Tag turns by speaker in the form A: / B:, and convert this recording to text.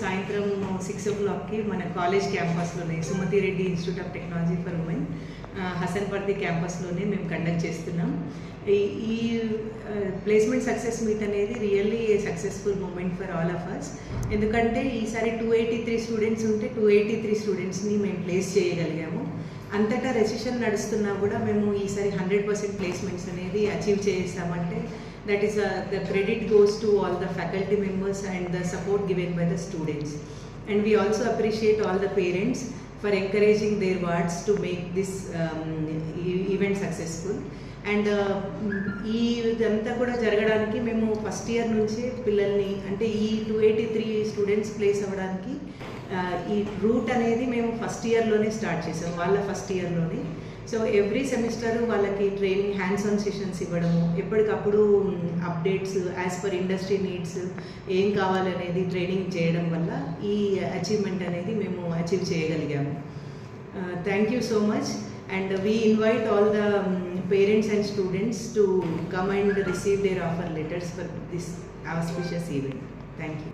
A: సాయంత్రం 6 o'clockకి మన కాలేజ్ క్యాంపస్లోనే Sumathi Reddy institute of technology for women Hasanparthy క్యాంపస్లోనే మేము కండక్ట్ చేస్తున్నాం. ఈ ప్లేస్మెంట్ సక్సెస్ మీట్ అనేది really a successful moment for all of us. ఎందుకంటే ఈసారి 283 స్టూడెంట్స్ ఉంటే 283 స్టూడెంట్స్ని మేము ప్లేస్ చేయగలిగాము. అంతటా రెసిషన్ నడుస్తున్నా కూడా మేము ఈసారి 100% ప్లేస్మెంట్స్ అనేది అచీవ్ చేసామంటే that is the credit goes to all the faculty members and the support given by the students. And we also appreciate all the parents for encouraging their wards to make this event successful. And ఇదంతా కూడా జరగడానికి మేము first year నుంచే పిల్లల్ని అంటే ఈ 283 students place అవ్వడానికి ఈ రూట్ అనేది మేము ఫస్ట్ ఇయర్లోనే స్టార్ట్ చేసాం, వాళ్ళ ఫస్ట్ ఇయర్లోనే. సో ఎవ్రీ సెమిస్టర్ వాళ్ళకి ట్రైనింగ్ హ్యాండ్స్ ఆన్ సెషన్స్ ఇవ్వడము, ఎప్పటికప్పుడు updates as per industry needs ఏం కావాలనేది ట్రైనింగ్ చేయడం వల్ల ఈ అచీవ్మెంట్ అనేది మేము అచీవ్ చేయగలిగాము. Thank you so much. And we invite all the parents and students to come and receive their offer letters for this auspicious event. Thank you.